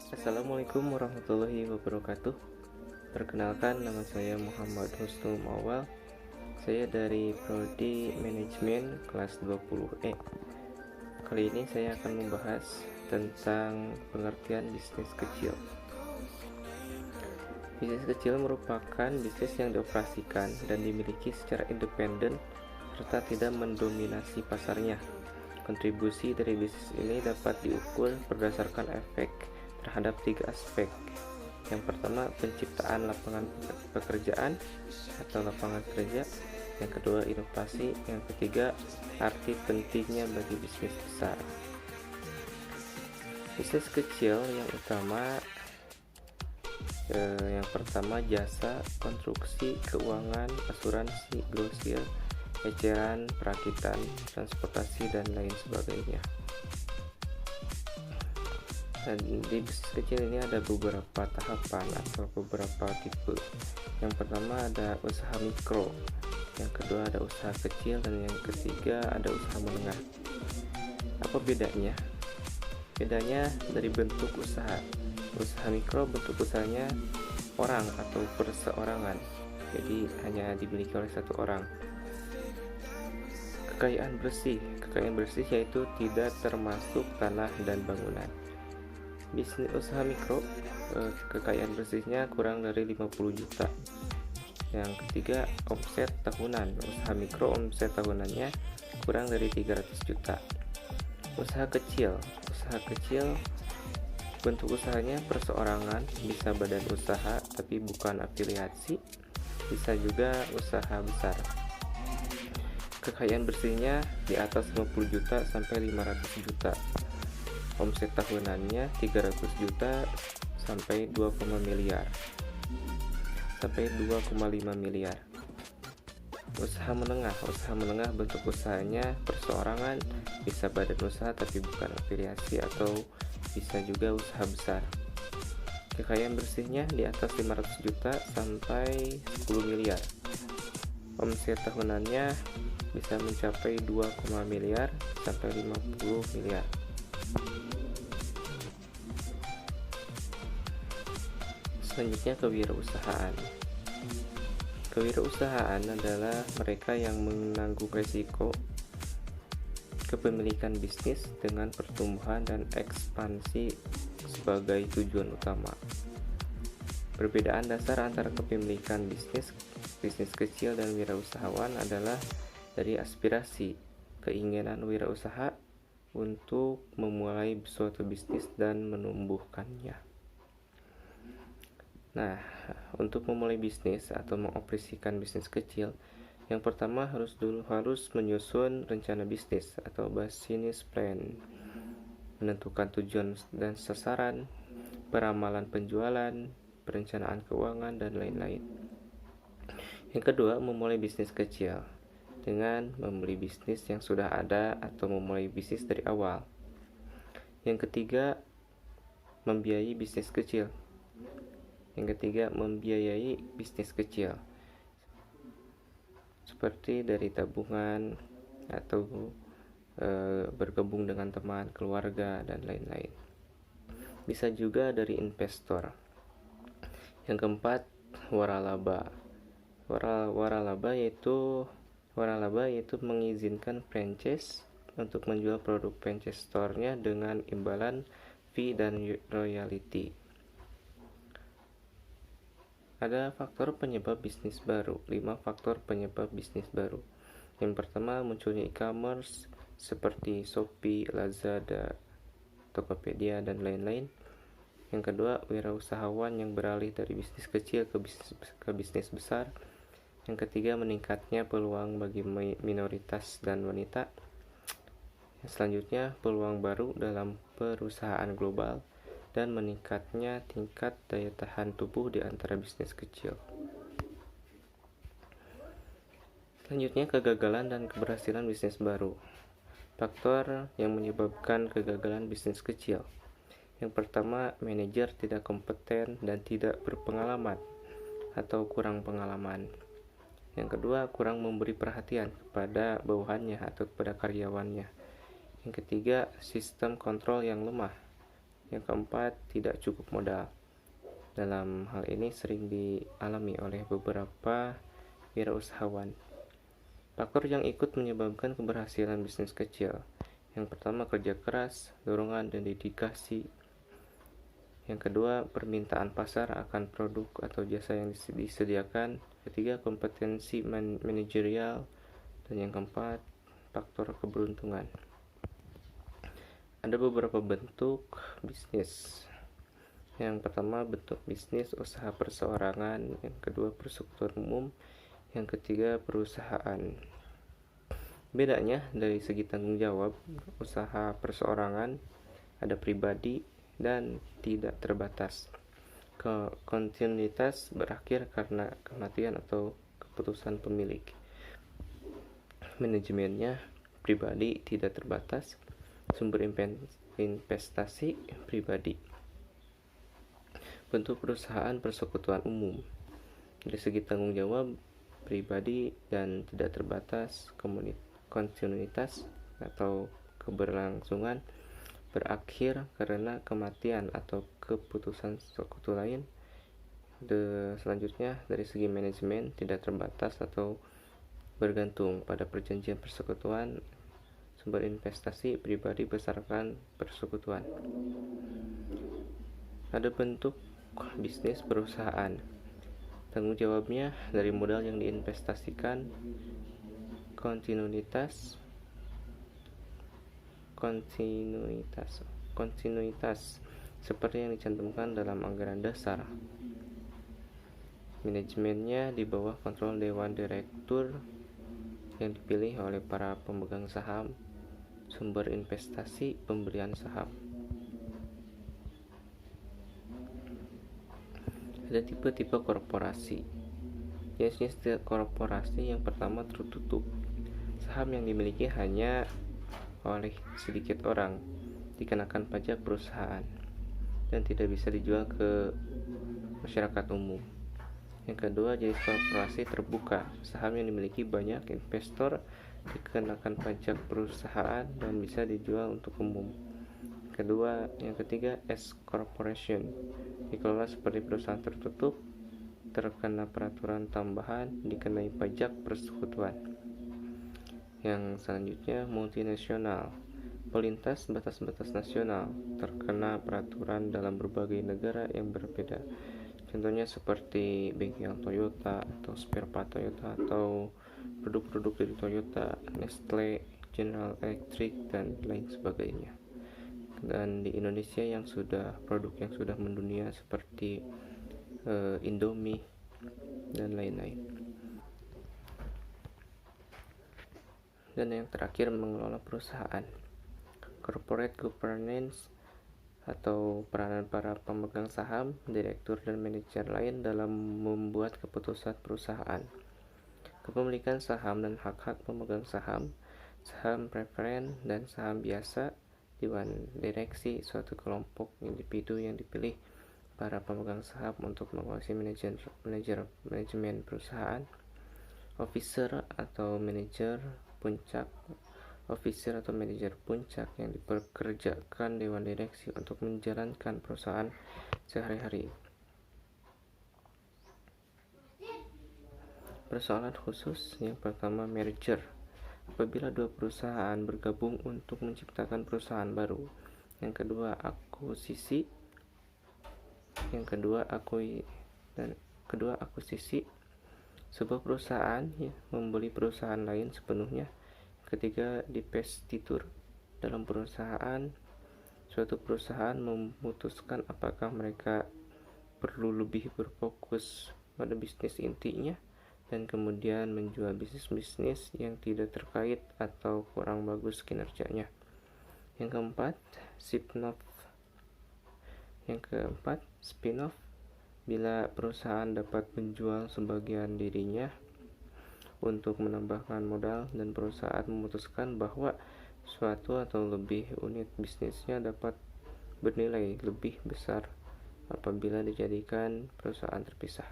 Assalamualaikum warahmatullahi wabarakatuh. Perkenalkan, nama saya Muhammad Husnul Mawal. Saya dari Prodi Manajemen kelas 20E. Kali ini saya akan membahas tentang pengertian bisnis kecil. Bisnis kecil merupakan bisnis yang dioperasikan dan dimiliki secara independen serta tidak mendominasi pasarnya. Kontribusi dari bisnis ini dapat diukur berdasarkan efek terhadap 3 aspek. Yang pertama, penciptaan lapangan pekerjaan atau lapangan kerja. Yang kedua, inovasi. Yang ketiga, arti pentingnya bagi bisnis besar. Bisnis kecil yang pertama jasa, konstruksi, keuangan, asuransi, grosir, eceran, perakitan, transportasi, dan lain sebagainya. Dan di bisnis kecil ini ada beberapa tahapan atau beberapa tipe. Yang pertama ada usaha mikro, yang kedua ada usaha kecil, dan yang ketiga ada usaha menengah. Apa bedanya? Bedanya dari bentuk usaha. Usaha mikro bentuk usahanya orang atau perseorangan, jadi hanya dimiliki oleh satu orang. Kekayaan bersih yaitu tidak termasuk tanah dan bangunan. Bisnis usaha mikro, kekayaan bersihnya kurang dari 50 juta. Yang ketiga, omset tahunan. Usaha mikro omset tahunannya kurang dari 300 juta. Usaha kecil bentuk usahanya perseorangan, bisa badan usaha tapi bukan afiliasi, bisa juga usaha besar. Kekayaan bersihnya di atas 50 juta sampai 500 juta. Omset tahunannya 300 juta sampai 2,5 miliar. Usaha menengah bentuk usahanya perseorangan, bisa badan usaha tapi bukan afiliasi, atau bisa juga usaha besar. Kekayaan bersihnya di atas 500 juta sampai 10 miliar. Omset tahunannya bisa mencapai 2, miliar sampai 50 miliar. Selanjutnya, kewirausahaan. Kewirausahaan adalah mereka yang menanggung risiko kepemilikan bisnis dengan pertumbuhan dan ekspansi sebagai tujuan utama. Perbedaan dasar antara kepemilikan bisnis kecil dan wirausahawan adalah dari aspirasi, keinginan wirausaha untuk memulai suatu bisnis dan menumbuhkannya. Nah, untuk memulai bisnis atau mengoperasikan bisnis kecil, yang pertama harus menyusun rencana bisnis atau business plan, menentukan tujuan dan sasaran, peramalan penjualan, perencanaan keuangan, dan lain-lain. Yang kedua, memulai bisnis kecil dengan membeli bisnis yang sudah ada atau memulai bisnis dari awal. Yang ketiga, membiayai bisnis kecil. Seperti dari tabungan atau bergabung dengan teman, keluarga, dan lain-lain. Bisa juga dari investor. Yang keempat, waralaba. Waralaba yaitu mengizinkan franchise untuk menjual produk franchise store-nya dengan imbalan fee dan royalty. Ada faktor penyebab bisnis baru, 5 faktor penyebab bisnis baru. Yang pertama, munculnya e-commerce seperti Shopee, Lazada, Tokopedia, dan lain-lain. Yang kedua, wirausahawan yang beralih dari bisnis kecil ke bisnis besar. Yang ketiga, meningkatnya peluang bagi minoritas dan wanita. Yang selanjutnya, peluang baru dalam perusahaan global dan meningkatnya tingkat daya tahan tubuh di antara bisnis kecil. Selanjutnya, kegagalan dan keberhasilan bisnis baru. Faktor yang menyebabkan kegagalan bisnis kecil. Yang pertama, manajer tidak kompeten dan tidak berpengalaman atau kurang pengalaman. Yang kedua, kurang memberi perhatian kepada bawahannya atau kepada karyawannya. Yang ketiga, sistem kontrol yang lemah. Yang keempat, tidak cukup modal. Dalam hal ini sering dialami oleh beberapa wirausahawan. Faktor yang ikut menyebabkan keberhasilan bisnis kecil. Yang pertama, kerja keras, dorongan, dan dedikasi. Yang kedua, permintaan pasar akan produk atau jasa yang disediakan. Ketiga, kompetensi manajerial. Dan yang keempat, faktor keberuntungan. Ada beberapa bentuk bisnis. Yang pertama, bentuk bisnis usaha perseorangan. Yang kedua, persekutuan umum. Yang ketiga, perusahaan. Bedanya dari segi tanggung jawab, usaha perseorangan ada pribadi dan tidak terbatas. Kontinuitas berakhir karena kematian atau keputusan pemilik. Manajemennya pribadi tidak terbatas. Sumber investasi pribadi. Bentuk perusahaan persekutuan umum. Dari segi tanggung jawab pribadi dan tidak terbatas. Kontinuitas atau keberlangsungan berakhir karena kematian atau keputusan sekutu lain. Selanjutnya, dari segi manajemen tidak terbatas atau bergantung pada perjanjian persekutuan. Sumber investasi pribadi berdasarkan persekutuan. Ada bentuk bisnis perusahaan. Tanggung jawabnya dari modal yang diinvestasikan. Kontinuitas seperti yang dicantumkan dalam anggaran dasar. Manajemennya di bawah kontrol dewan direktur yang dipilih oleh para pemegang saham. Sumber investasi pembelian saham. Ada tipe-tipe korporasi. Jenis-jenis korporasi yang pertama tertutup. Saham yang dimiliki hanya oleh sedikit orang, dikenakan pajak perusahaan, dan tidak bisa dijual ke masyarakat umum. Yang kedua, jenis korporasi terbuka. Saham yang dimiliki banyak investor, dikenakan pajak perusahaan, dan bisa dijual untuk umum. Yang ketiga, S corporation, dikelola seperti perusahaan tertutup, terkena peraturan tambahan, dikenai pajak persekutuan. Yang selanjutnya, multinasional, pelintas batas-batas nasional, terkena peraturan dalam berbagai negara yang berbeda. Contohnya seperti bengkel Toyota atau spare part Toyota atau produk-produk dari Toyota, Nestle, General Electric, dan lain sebagainya. Dan di Indonesia produk yang sudah mendunia seperti Indomie dan lain-lain. Dan yang terakhir, mengelola perusahaan. Corporate governance atau peranan para pemegang saham, direktur, dan manajer lain dalam membuat keputusan perusahaan. Kepemilikan saham dan hak-hak pemegang saham, saham preferen dan saham biasa, dewan direksi suatu kelompok individu yang dipilih para pemegang saham untuk menguasai manajemen perusahaan. Officer atau manajer puncak yang dipekerjakan dewan direksi untuk menjalankan perusahaan sehari-hari. Persoalan khusus yang pertama, merger. Apabila dua perusahaan bergabung untuk menciptakan perusahaan baru. Yang kedua, akuisisi. Akuisisi. Sebuah perusahaan membeli perusahaan lain sepenuhnya. Ketiga, divestitur. Dalam suatu perusahaan memutuskan apakah mereka perlu lebih berfokus pada bisnis intinya dan kemudian menjual bisnis yang tidak terkait atau kurang bagus kinerjanya. Yang keempat, spin-off. Bila perusahaan dapat menjual sebagian dirinya untuk menambahkan modal dan perusahaan memutuskan bahwa suatu atau lebih unit bisnisnya dapat bernilai lebih besar apabila dijadikan perusahaan terpisah.